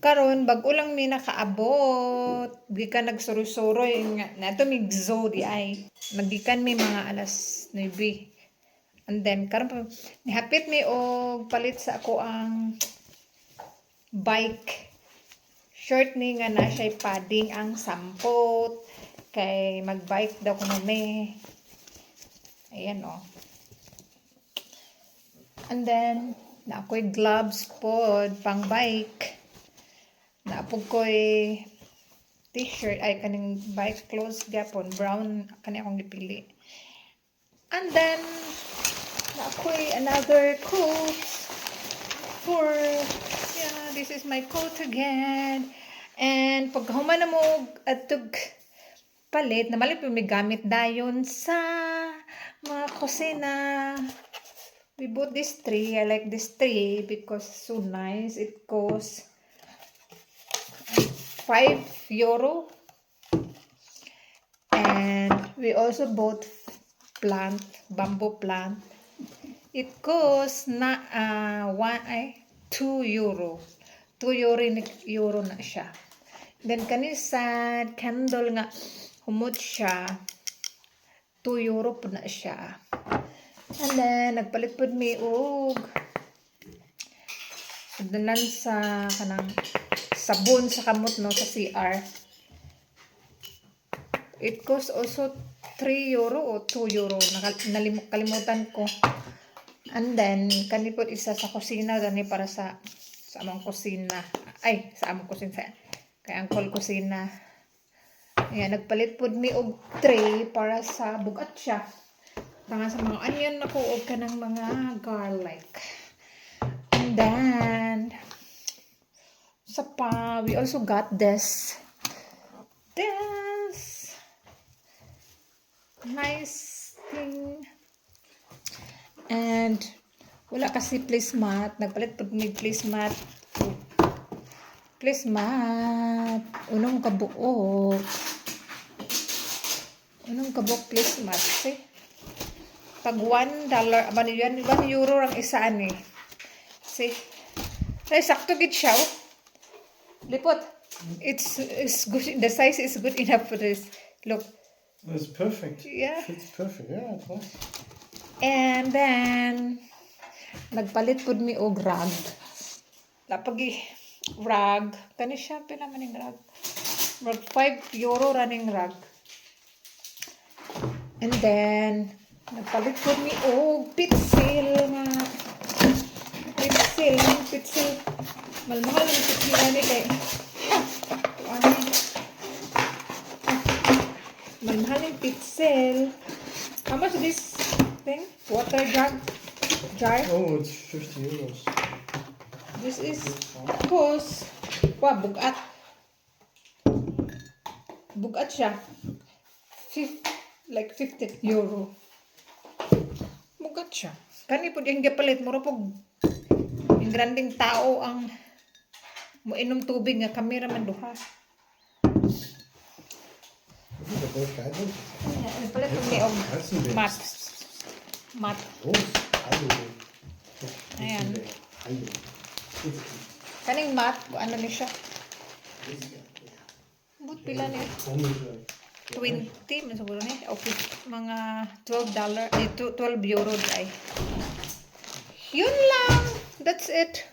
Karon bag-o lang mi nakaabot. Gikan nagsuroy-suroy nga nato mig zoo di ay. Magikan mi mga alas 9. And then karon pa nihapit mi og palit sa ako ang bike. Short ni nga na siya padding ang sampot. Kay mag-bike daw ko may. Ayan oh. And then na ako'y gloves pod pang bike. Naapog ko'y t-shirt ay kaning bike clothes gapon brown kani akong gipili. And then na ako'y another coat for this is my coat again. And pag human na mo atog palit na mali may gamit dayon sa mga kusina. We bought this tree. I like this tree because so nice. It costs €5. And we also bought bamboo plant. It costs na €2. €2 na siya. Then kanisa candle nga humot siya. €2 po na siya. And then nagpalit pud mi og dalan sa kanang sabon sa kamot no sa CR. It costs also €3 o €2. Kalimutan ko. And then kani pud isa sa kusina gani para sa among kusina. Ay, sa among kusina. Kay angkol kusina. Ayan, nagpalit pud mi og tray para sa bugat siya. Para sa mga onion ako o kanang mga garlic. And then sa pa, we also got this nice thing. And wala kasi placemat. Nagpalit pud mi placemat. Unong kabuok. Placemat. See? Pag $1, €1 ang isa ani. See? Ay, sakto gid siya. Oh. Lipot. It's good. The size is good enough for this. Look. It's perfect. Yeah. It's perfect. Yeah, it's nice. And then nagpalit pud mi og rag. Lapagi rag. Kani siya pila man ning rag. Mag €5 running rag. And then nagpalit po mi pitsil nga. Pitsil. Malmahal ang pitsil ni kay. Malmahal ang pitsil. How much is this thing? Water jar? Oh, it's €50. This is cost. Bugat. Bugat siya. Like €50. Bugat siya. Kani po yung gapalit. Mura po yung granding tao ang moinom tubig nga kamera man duha. Palit po ni og mat. Ayan. Kaning mat, ano ni siya? But pila niya? 20 man siguro ni. Okay, mga $12 €12 ay. Yun lang. That's it.